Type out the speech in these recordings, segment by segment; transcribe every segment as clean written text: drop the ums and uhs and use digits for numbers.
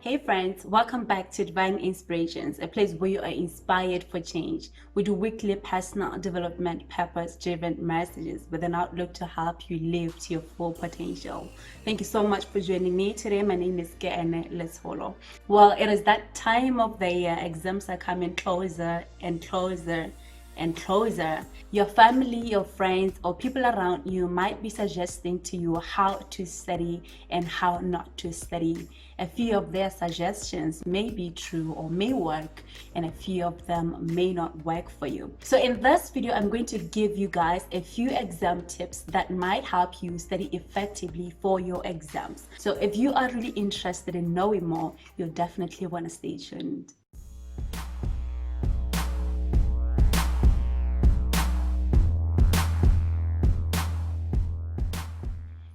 Hey friends, welcome back to Divine Inspirations, a place where you are inspired for change. We do weekly personal development, purpose-driven messages with an outlook to help you live to your full potential. Thank you so much for joining me today. My name is Keene, Letsholo. Well, it is that time of the year. Exams are coming closer and closer and closer. Your family, your friends, or people around you might be suggesting to you how to study and how not to study. A few of their suggestions may be true or may work, and a few of them may not work for you. So in this video, I'm going to give you guys a few exam tips that might help you study effectively for your exams. So if you are really interested in knowing more, you'll definitely want to stay tuned.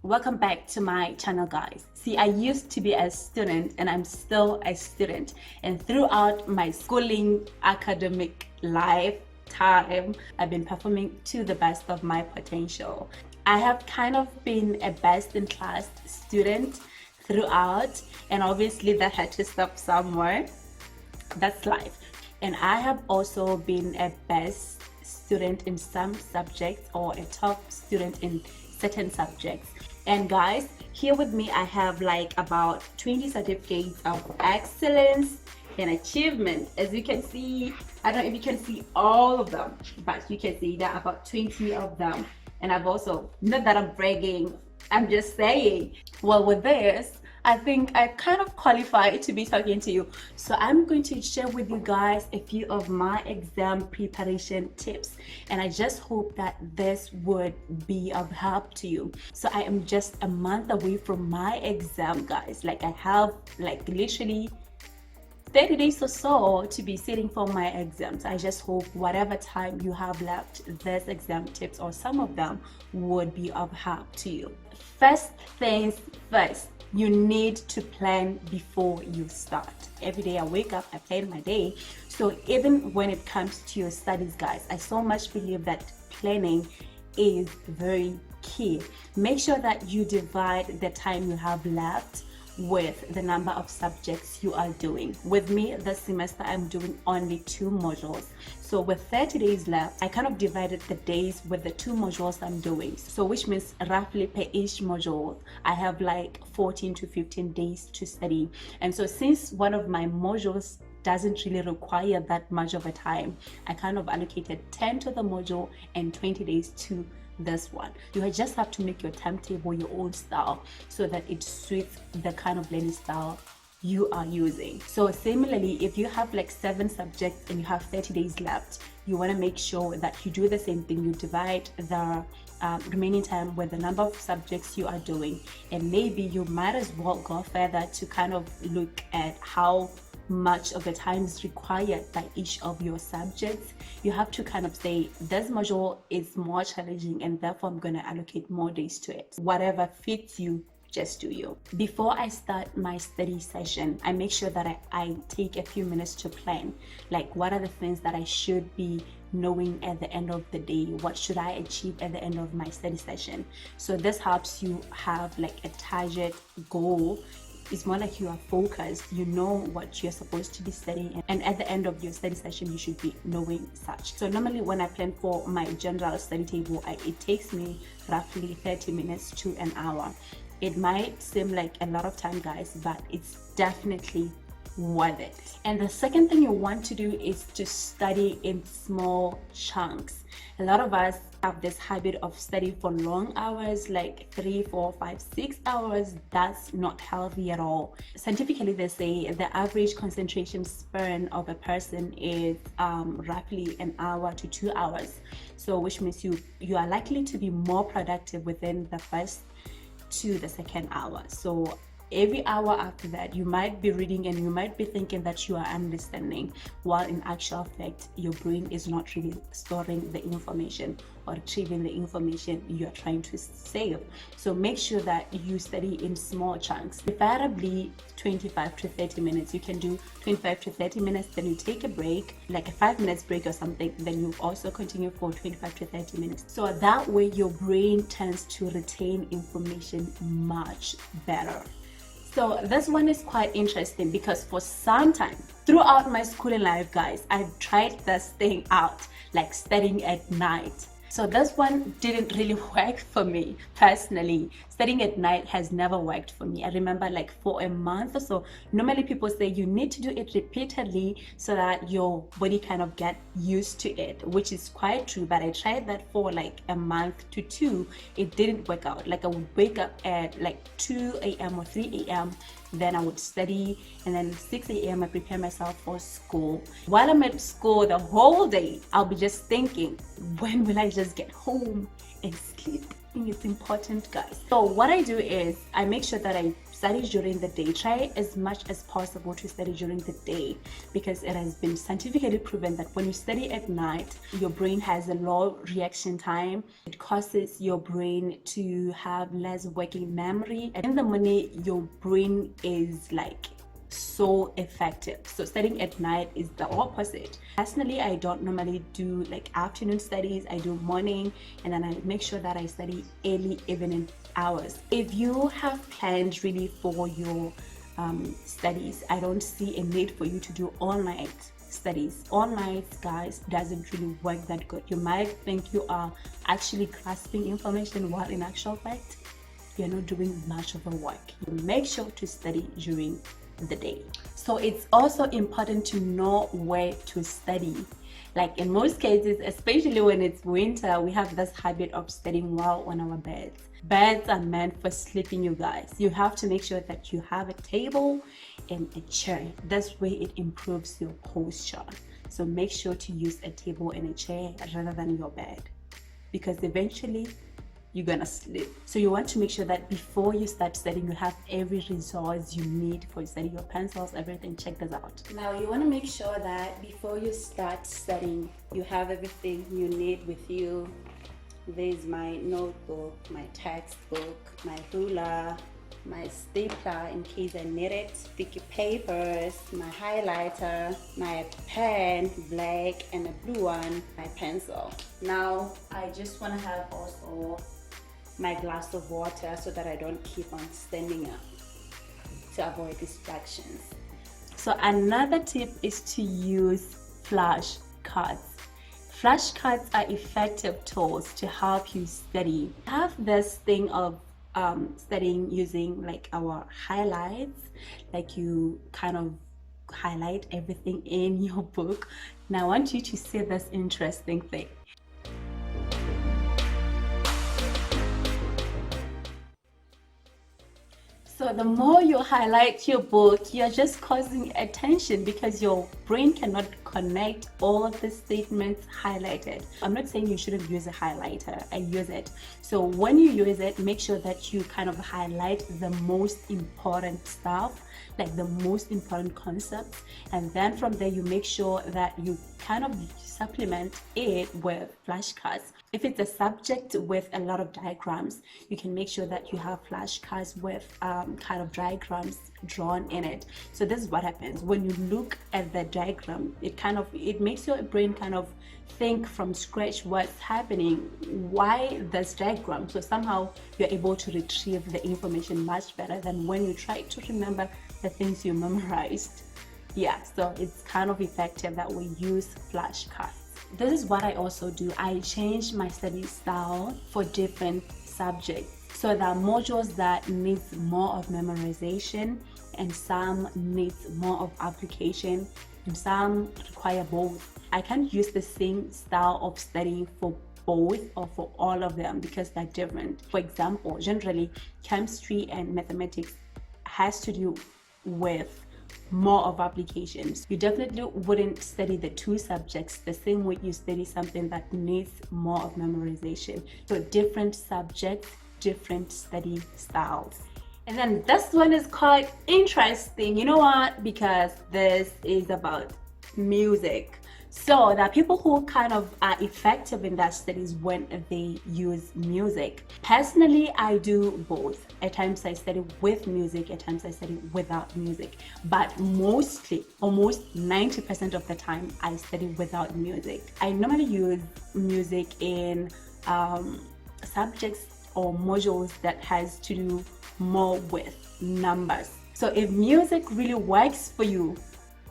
Welcome back to my channel, guys. See, I used to be a student and I'm still a student, and throughout my schooling academic lifetime, I've been performing to the best of my potential. I have kind of been a best in class student throughout, and obviously that had to stop somewhere. That's life. And I have also been a best student in some subjects or a top student in certain subjects. And guys, here with me I have like about 20 certificates of excellence and achievement. As you can see, I don't know if you can see all of them, but you can see that about 20 of them. And I've also, not that I'm bragging, I'm just saying, well, with this I think I kind of qualify to be talking to you. So I'm going to share with you guys a few of my exam preparation tips, and I just hope that this would be of help to you. So I am just a month away from my exam, guys. Like I have like literally 30 days or so to be sitting for my exams. I just hope whatever time you have left, this exam tips or some of them would be of help to you. First things first, you need to plan before you start. Every day I wake up, I plan my day. So even when it comes to your studies, guys, I so much believe that planning is very key. Make sure that you divide the time you have left with the number of subjects you are doing. With me this semester, I'm doing only 2 modules. So with 30 days left, I kind of divided the days with the 2 modules I'm doing. So which means roughly per each module, I have like 14 to 15 days to study. And so since one of my modules doesn't really require that much of a time, I kind of allocated 10 to the module and 20 days to this one. You just have to make your timetable your own style so that it suits the kind of learning style you are using. So similarly, if you have like 7 subjects and you have 30 days left, you want to make sure that you do the same thing. You divide the remaining time with the number of subjects you are doing, and maybe you might as well go further to kind of look at how much of the time is required by each of your subjects. You have to kind of say, this module is more challenging and therefore I'm going to allocate more days to it. Whatever fits you, just do you. Before I start my study session, I make sure that I take a few minutes to plan, like what are the things that I should be knowing at the end of the day, what should I achieve at the end of my study session. So this helps you have like a target goal. It's more like you are focused, you know what you're supposed to be studying, and at the end of your study session you should be knowing such. So normally when I plan for my general study table, it takes me roughly 30 minutes to an hour. It might seem like a lot of time, guys, but it's definitely worth it. And the second thing you want to do is to study in small chunks. A lot of us have this habit of studying for long hours, like 3, 4, 5, 6 hours. That's not healthy at all. Scientifically, they say the average concentration span of a person is roughly an hour to 2 hours. So which means you are likely to be more productive within the first to the second hour. So every hour after that, you might be reading and you might be thinking that you are understanding, while in actual fact your brain is not really storing the information or retrieving the information you are trying to save. So make sure that you study in small chunks, preferably 25 to 30 minutes. You can do 25 to 30 minutes, then you take a break, like a 5 minutes break or something, then you also continue for 25 to 30 minutes. So that way your brain tends to retain information much better. So this one is quite interesting because for some time throughout my schooling life, guys, I've tried this thing out, like studying at night. So this one didn't really work for me personally. Studying at night has never worked for me. I remember like for a month or so, normally people say you need to do it repeatedly so that your body kind of get used to it, which is quite true. But I tried that for like a month to two. It didn't work out. Like I would wake up at like 2 a.m. or 3 a.m. Then I would study, and then 6 a.m. I prepare myself for school. While I'm at school the whole day, I'll be just thinking, when will I just get home and sleep? It's important, guys. So what I do is I make sure that I study during the day. Try as much as possible to study during the day, because it has been scientifically proven that when you study at night, your brain has a low reaction time. It causes your brain to have less working memory. And in the morning, your brain is like so effective. So studying at night is the opposite. Personally, I don't normally do like afternoon studies. I do morning, and then I make sure that I study early evening hours. If you have planned really for your studies, I don't see a need for you to do all night studies. All night, guys, doesn't really work that good. You might think you are actually grasping information, while in actual fact you're not doing much of a work. Make sure to study during the day. So it's also important to know where to study. Like in most cases, especially when it's winter, we have this habit of studying while on our beds. Beds are meant for sleeping, you guys. You have to make sure that you have a table and a chair. This way it improves your posture. So make sure to use a table and a chair rather than your bed, because eventually you're gonna sleep. So you want to make sure that before you start studying, you have every resource you need for studying, your pencils, everything. Check this out. Now you want to make sure that before you start studying, you have everything you need with you. There's my notebook, my textbook, my ruler, my stapler in case I need it, sticky papers, my highlighter, my pen, black and a blue one, my pencil. Now I just want to have also my glass of water so that I don't keep on standing up, to avoid distractions. So another tip is to use flashcards. Flashcards are effective tools to help you study. I have this thing of studying using like our highlights, like you kind of highlight everything in your book. Now I want you to see this interesting thing. So the more you highlight your book, you're just causing attention, because your brain cannot connect all of the statements highlighted. I'm not saying you shouldn't use a highlighter. I use it. So when you use it, make sure that you kind of highlight the most important stuff, like the most important concepts. And then from there, you make sure that you kind of supplement it with flashcards. If it's a subject with a lot of diagrams, you can make sure that you have flashcards with kind of diagrams drawn in it. So this is what happens when you look at the diagram. It makes your brain kind of think from scratch what's happening, why this diagram. So somehow you're able to retrieve the information much better than when you try to remember the things you memorized. Yeah, so it's kind of effective that we use flashcards. This is what I also do. I change my study style for different subjects. So there are modules that needs more of memorization, and some needs more of application, and some require both. I can't use the same style of studying for both or for all of them, because they're different. For example, generally chemistry and mathematics has to do with more of applications. You definitely wouldn't study the two subjects the same way you study something that needs more of memorization. So different subjects, different study styles. And then this one is quite interesting. You know what? Because this is about music. So there are people who kind of are effective in their studies when they use music. Personally, I do both. At times I study with music, at times I study without music. But mostly, almost 90% of the time, I study without music. I normally use music in subjects or modules that has to do more with numbers. So if music really works for you,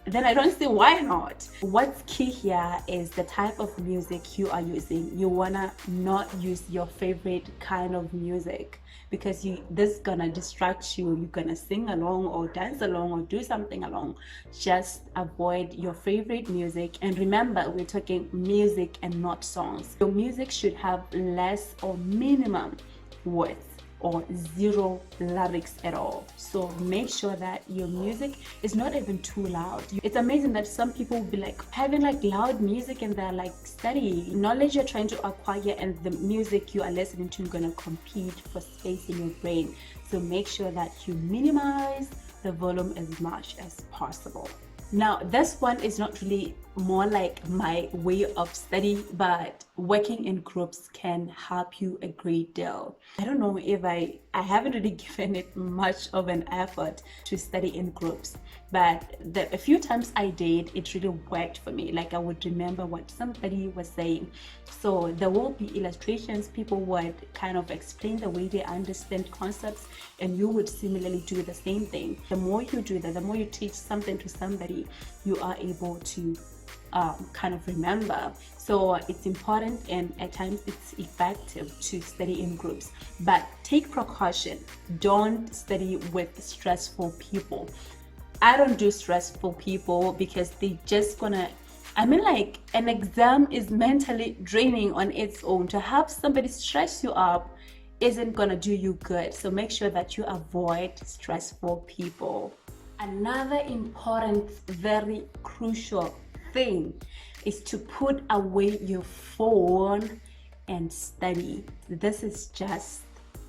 then I don't see why not. What's key here is the type of music you are using. You wanna not use your favorite kind of music, because this is gonna distract you. You're gonna sing along or dance along or do something along. Just avoid your favorite music. And remember, we're talking music and not songs. Your music should have less or minimum words or zero lyrics at all. So make sure that your music is not even too loud. It's amazing that some people will be like having like loud music and they're like studying. Knowledge you're trying to acquire and the music you are listening to is gonna compete for space in your brain. So make sure that you minimize the volume as much as possible. Now, this one is not really more like my way of study, but working in groups can help you a great deal. I don't know if I haven't really given it much of an effort to study in groups, but a few times I did, it really worked for me. Like I would remember what somebody was saying. So there will be illustrations, people would kind of explain the way they understand concepts, and you would similarly do the same thing. The more you do that, the more you teach something to somebody, you are able to kind of remember. So it's important, and at times it's effective to study in groups, but take precaution. Don't study with stressful people. I don't do stressful people because they just gonna, I mean, like an exam is mentally draining on its own. To have somebody stress you up isn't gonna do you good. So make sure that you avoid stressful people. Another important, very crucial thing is to put away your phone and study. This is just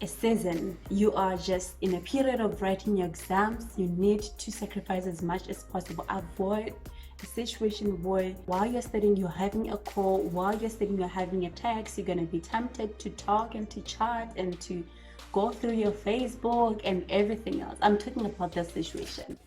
a season. You are just in a period of writing your exams. You need to sacrifice as much as possible. Avoid a situation where while you're studying, you're having a call. While you're studying, you're having a text. You're going to be tempted to talk and to chat and to go through your Facebook and everything else. I'm talking about this situation.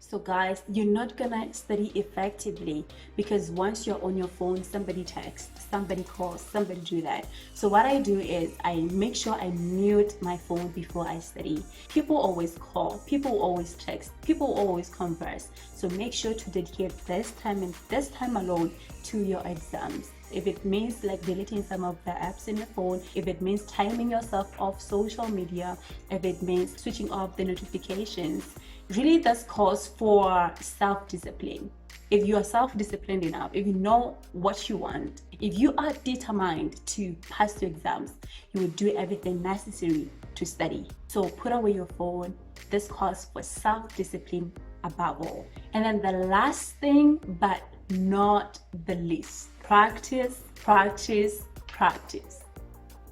So guys, you're not gonna study effectively because once you're on your phone, somebody texts, somebody calls, somebody do that. So what I do is I make sure I mute my phone before I study. People always call, people always text, people always converse. So make sure to dedicate this time and this time alone to your exams. If it means like deleting some of the apps in your phone, if it means timing yourself off social media, if it means switching off the notifications, really this calls for self-discipline. If you are self-disciplined enough, if you know what you want, if you are determined to pass your exams, you will do everything necessary to study. So put away your phone. This calls for self-discipline above all. And then the last thing, but not the least, practice, practice, practice.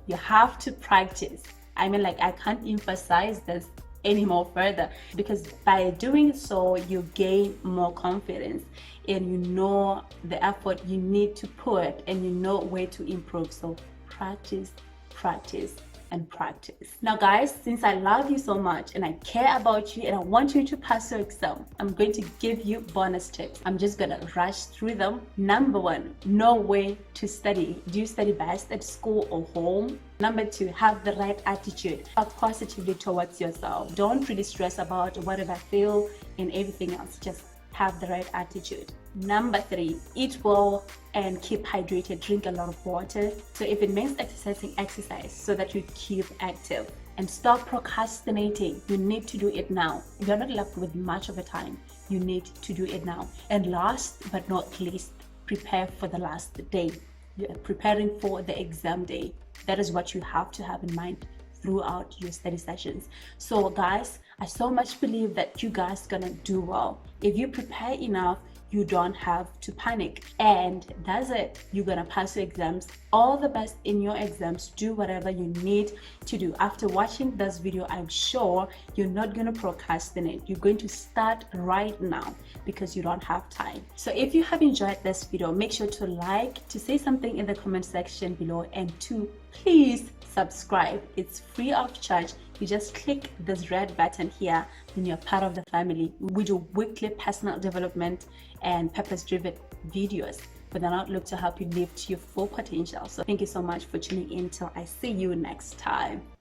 You have to practice. I mean, like I can't emphasize this any more further, because by doing so you gain more confidence and you know the effort you need to put and you know where to improve. So practice, practice, and practice. Now guys, since I love you so much and I care about you and I want you to pass your exam, I'm going to give you bonus tips. I'm just gonna rush through them. Number one, know where to study. Do you study best at school or home? Number two, have the right attitude. Talk positively towards yourself. Don't really stress about whatever I feel and everything else. Just have the right attitude. Number three, eat well and keep hydrated. Drink a lot of water. So if it means exercising, exercise so that you keep active. And stop procrastinating. You need to do it now. If you're not left with much of a time, you need to do it now. And last but not least, prepare for the last day. You're preparing for the exam day. That is what you have to have in mind throughout your study sessions. So guys, I so much believe that you guys gonna do well. If you prepare enough, you don't have to panic. And that's it. You're gonna pass your exams. All the best in your exams. Do whatever you need to do. After watching this video, I'm sure you're not gonna procrastinate. You're going to start right now because you don't have time. So if you have enjoyed this video, make sure to like, to say something in the comment section below, and to please subscribe. It's free of charge. You just click this red button here, then you're part of the family. We do weekly personal development and purpose-driven videos with an outlook to help you live to your full potential. So thank you so much for tuning in. Till I see you next time.